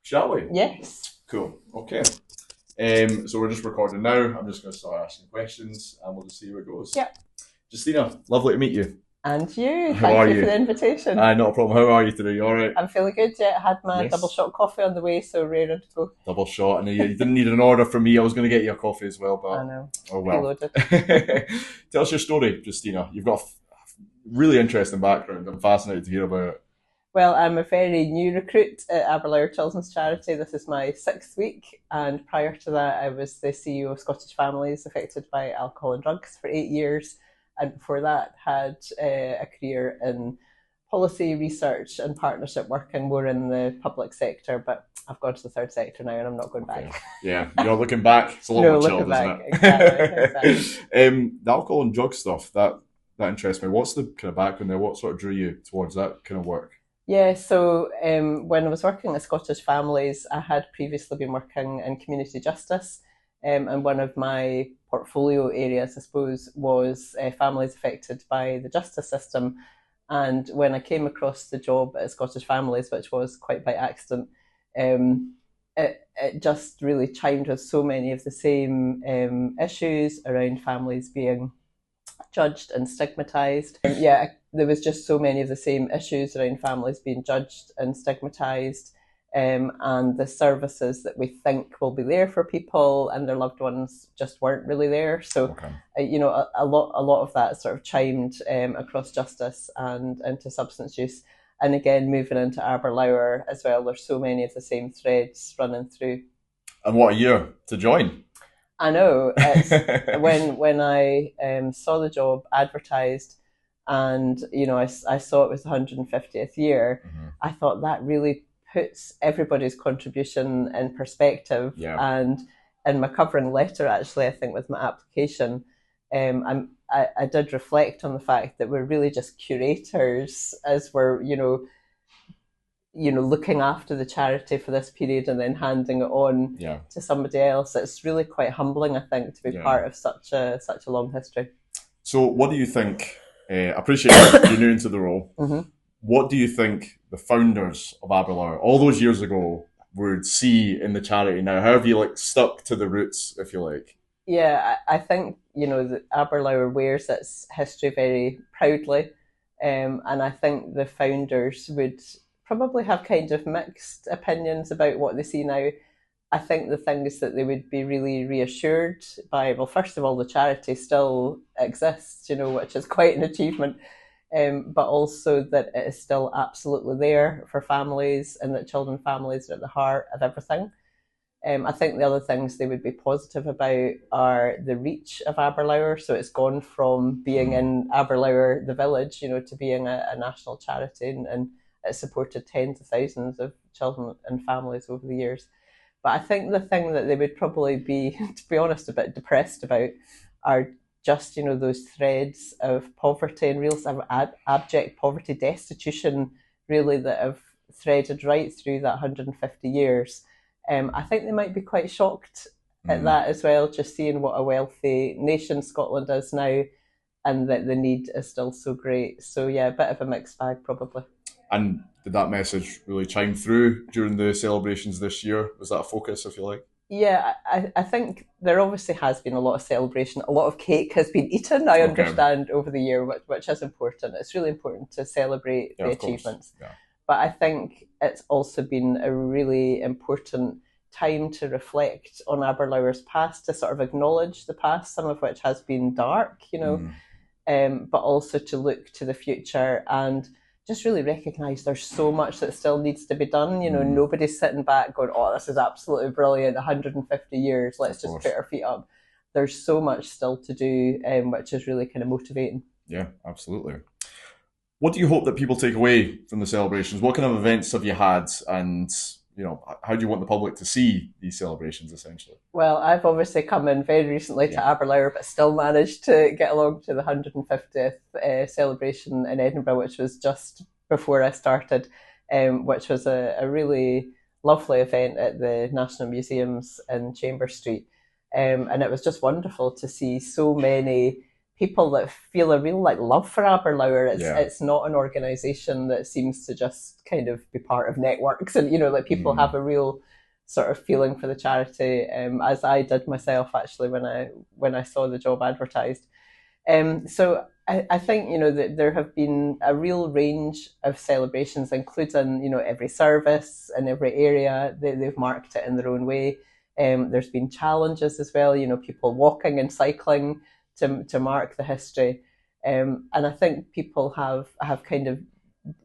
Shall we? Yes. Cool. Okay. So we're just recording now. I'm just going to start asking questions and we'll just see where it goes. Yep. Justina, lovely to meet you. And you. How are Thank you for you? the invitation. Not a problem. How are you today? You all right? I'm feeling good. Yeah, I had my Yes. double shot coffee on the way, so ready to go. Double shot. And you didn't need an order from me. I was going to get you a coffee as well, but I know. oh well. Preloaded. Tell us your story, Justina. You've got a really interesting background. I'm fascinated to hear about it. Well, I'm a very new recruit at Aberlour Children's Charity. This is my 6th week, and prior to that, I was the CEO of Scottish Families Affected by Alcohol and Drugs for 8 years, and before that, had a career in policy research and partnership working more in the public sector. But I've gone to the third sector now, and I'm not going back. Yeah, you're not looking back. It's a lot No, more looking chilled, back. isn't it? Exactly. The alcohol and drug stuff that interests me. What's the kind of background there? What sort of drew you towards that kind of work? Yeah, so when I was working at Scottish Families, I had previously been working in community justice, and one of my portfolio areas, I suppose, was families affected by the justice system. And when I came across the job at Scottish Families, which was quite by accident, it just really chimed with so many of the same issues around families being judged and stigmatized. Yeah, there was just so many of the same issues around families being judged and stigmatized, and the services that we think will be there for people and their loved ones just weren't really there. So, Okay. A lot of that sort of chimed across justice and into substance use. And again, moving into Aberlour as well, there's so many of the same threads running through. And what a year to join. I know. It's when I saw the job advertised, and I saw it was the 150th year. Mhm. I thought that really puts everybody's contribution in perspective. Yeah. And in my covering letter, actually, I think with my application, I did reflect on the fact that we're really just curators as we're looking after the charity for this period and then handing it on Yeah. to somebody else. It's really quite humbling, I think, to be Yeah. part of such a long history. So, what do you think? I appreciate you're new into the role. Mm-hmm. What do you think the founders of Aberlour, all those years ago, would see in the charity now? How have you stuck to the roots, if you like? Yeah, I think that Aberlour wears its history very proudly, and I think the founders would probably have kind of mixed opinions about what they see now. I think the things that they would be really reassured by, well, first of all, the charity still exists, which is quite an achievement, but also that it is still absolutely there for families and that children families are at the heart of everything. I think the other things they would be positive about are the reach of Aberlour. So it's gone from being in Aberlour, the village, to being a national charity, and it's supported tens of thousands of children and families over the years. But I think the thing that they would probably be, to be honest, a bit depressed about are just, those threads of poverty and real abject poverty, destitution, really, that have threaded right through that 150 years. I think they might be quite shocked at that as well, just seeing what a wealthy nation Scotland is now and that the need is still so great. So yeah, a bit of a mixed bag probably. And did that message really chime through during the celebrations this year? Was that a focus, if you like? Yeah, I think there obviously has been a lot of celebration. A lot of cake has been eaten, I understand, over the year, which is important. It's really important to celebrate the achievements. Yeah. But I think it's also been a really important time to reflect on Aberlour's past, to sort of acknowledge the past, some of which has been dark, but also to look to the future and just really recognise there's so much that still needs to be done. Nobody's sitting back going, oh, this is absolutely brilliant, 150 years, let's just put our feet up. There's so much still to do, which is really kind of motivating. Yeah, absolutely. What do you hope that people take away from the celebrations? What kind of events have you had, and how do you want the public to see these celebrations, essentially? Well, I've obviously come in very recently to Aberlour, but still managed to get along to the 150th celebration in Edinburgh, which was just before I started, which was a really lovely event at the National Museums in Chambers Street. And it was just wonderful to see so many people that feel a real like love for Aberlour. Yeah. It's not an organisation that seems to just kind of be part of networks, and like people have a real sort of feeling for the charity, as I did myself actually when I saw the job advertised. So I think that there have been a real range of celebrations, including every service and every area. They've marked it in their own way. There's been challenges as well. People walking and cycling to mark the history, and I think people have kind of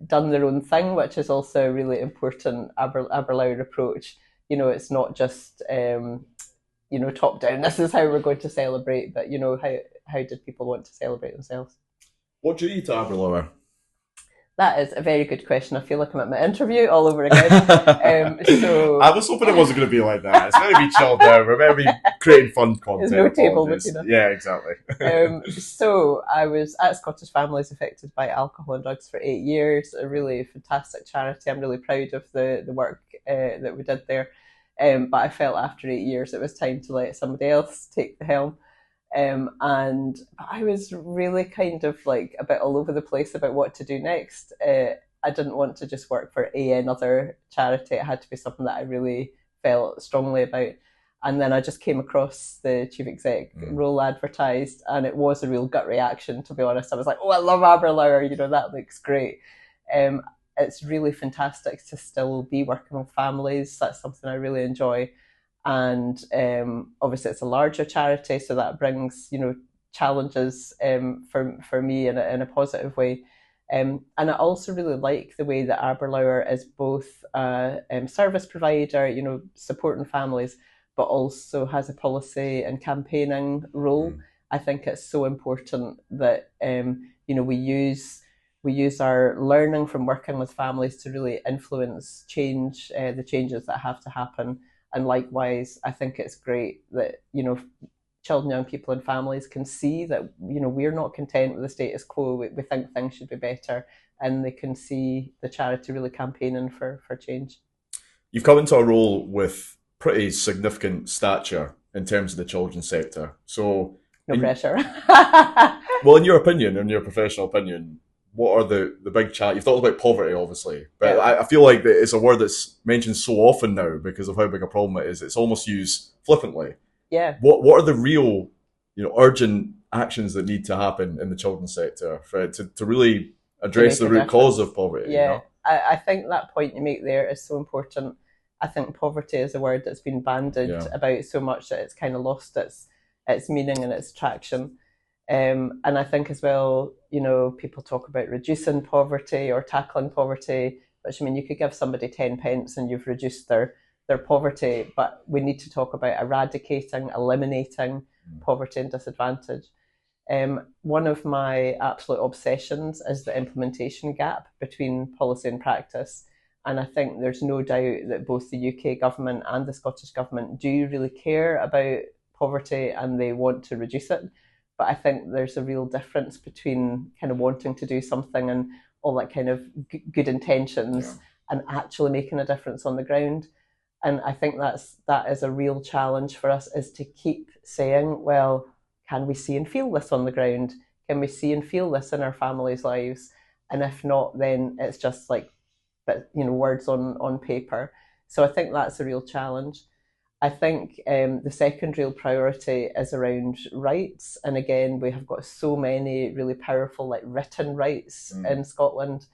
done their own thing, which is also a really important Aberlour approach. It's not just top down. This is how we're going to celebrate, but how did people want to celebrate themselves? What do you eat at Aberlour? That is a very good question. I feel like I'm at my interview all over again. So I was hoping it wasn't going to be like that. It's going to be chilled down. We're going to be creating fun content. There's no table between us. Yeah, exactly. So I was at Scottish Families Affected by Alcohol and Drugs for 8 years. A really fantastic charity. I'm really proud of the work that we did there. But I felt after 8 years it was time to let somebody else take the helm. And I was really kind of like a bit all over the place about what to do next. I didn't want to just work for another charity. It had to be something that I really felt strongly about. And then I just came across the chief exec role advertised, and it was a real gut reaction, to be honest. I was like, oh, I love Aberlour, that looks great. It's really fantastic to still be working with families. That's something I really enjoy. And obviously it's a larger charity, so that brings challenges for me in a positive way. And I also really like the way that Aberlour is both a service provider, supporting families, but also has a policy and campaigning role. I think it's so important that we use our learning from working with families to really influence change, the changes that have to happen. And likewise, I think it's great that, children, young people and families can see that, we're not content with the status quo. We think things should be better, and they can see the charity really campaigning for change. You've come into a role with pretty significant stature in terms of the children's sector. So, no pressure. Well, in your opinion, in your professional opinion, what are the big challenges? You've talked about poverty, obviously, but yeah. I feel like that it's a word that's mentioned so often now because of how big a problem it is. It's almost used flippantly. Yeah. What are the real, urgent actions that need to happen in the children's sector to really address the root cause of poverty? Yeah, I think that point you make there is so important. I think poverty is a word that's been bandied about so much that it's kind of lost its meaning and its traction. And I think as well, people talk about reducing poverty or tackling poverty, which you could give somebody 10 pence and you've reduced their poverty, but we need to talk about eradicating, eliminating poverty and disadvantage. One of my absolute obsessions is the implementation gap between policy and practice. And I think there's no doubt that both the UK government and the Scottish government do really care about poverty and they want to reduce it. But I think there's a real difference between kind of wanting to do something and all that kind of good intentions and actually making a difference on the ground. And I think that is a real challenge for us, is to keep saying, well, can we see and feel this on the ground? Can we see and feel this in our families' lives? And if not, then it's just like, words on paper. So I think that's a real challenge. I think the second real priority is around rights. And again, we have got so many really powerful written rights in Scotland,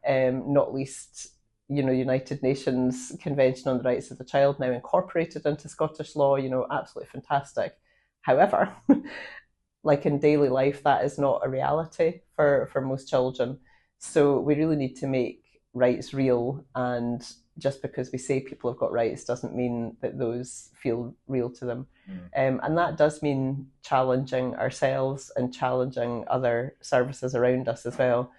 not least, United Nations Convention on the Rights of the Child now incorporated into Scottish law, absolutely fantastic. However, like in daily life, that is not a reality for most children. So we really need to make rights real, and just because we say people have got rights doesn't mean that those feel real to them. And that does mean challenging ourselves and challenging other services around us as well.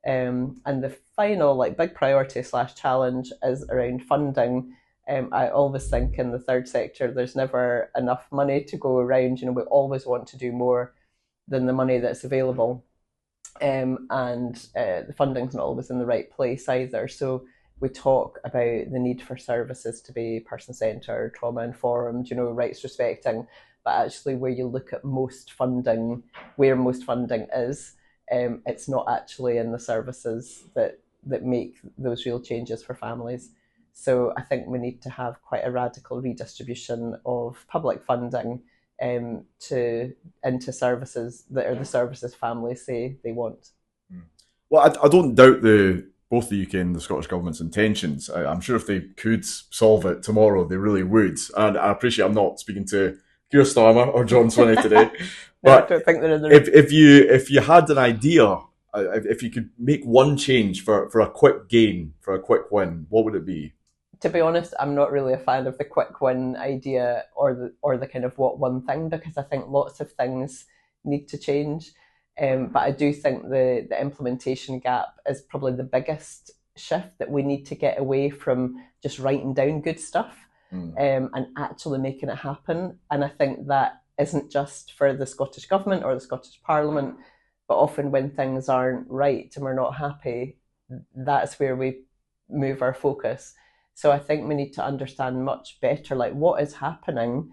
And the final big priority / challenge is around funding. I always think in the third sector there's never enough money to go around. We always want to do more than the money that's available. And the funding's not always in the right place either. So we talk about the need for services to be person-centred, trauma-informed, rights respecting. but actually where you look at most funding, where most funding is, it's not actually in the services that make those real changes for families. So I think we need to have quite a radical redistribution of public funding into services that are the services families say they want. Well, I don't doubt both the UK and the Scottish Government's intentions. I'm sure if they could solve it tomorrow, they really would. And I appreciate I'm not speaking to Keir Starmer or John Swinney today. No, I don't think they're in the room. If you had an idea, if you could make one change for a quick gain, for a quick win, what would it be? To be honest, I'm not really a fan of the quick win idea or the kind of what one thing, because I think lots of things need to change. But I do think the implementation gap is probably the biggest shift, that we need to get away from just writing down good stuff and actually making it happen. And I think that isn't just for the Scottish Government or the Scottish Parliament, but often when things aren't right and we're not happy, that's where we move our focus. So I think we need to understand much better, like, what is happening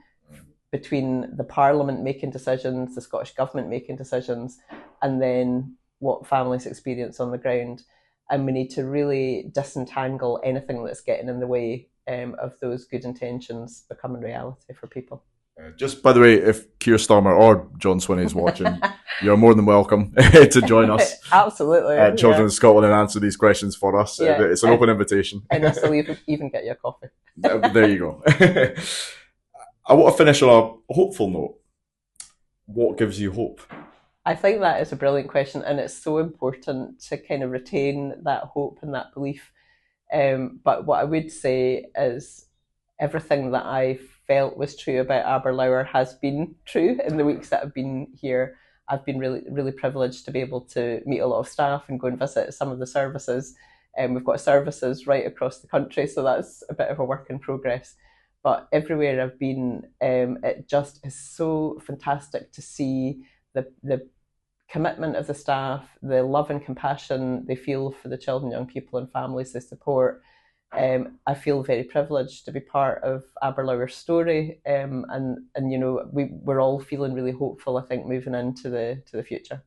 between the Parliament making decisions, the Scottish Government making decisions, and then what families experience on the ground. And we need to really disentangle anything that's getting in the way of those good intentions becoming reality for people. Just by the way, if Keir Starmer or John Swinney is watching, you're more than welcome to join us. Absolutely. At Children of Scotland and answer these questions for us. Yeah. It's an open invitation. And us will even get you a coffee. There you go. I want to finish on a hopeful note. What gives you hope? I think that is a brilliant question, and it's so important to kind of retain that hope and that belief. But what I would say is everything that I felt was true about Aberlour has been true in the weeks that I've been here. I've been really, really privileged to be able to meet a lot of staff and go and visit some of the services. We've got services right across the country, so that's a bit of a work in progress. But everywhere I've been, it just is so fantastic to see the commitment of the staff, the love and compassion they feel for the children, young people and families they support. I feel very privileged to be part of Aberlour's story, and you know, we're all feeling really hopeful, I think, moving into the future.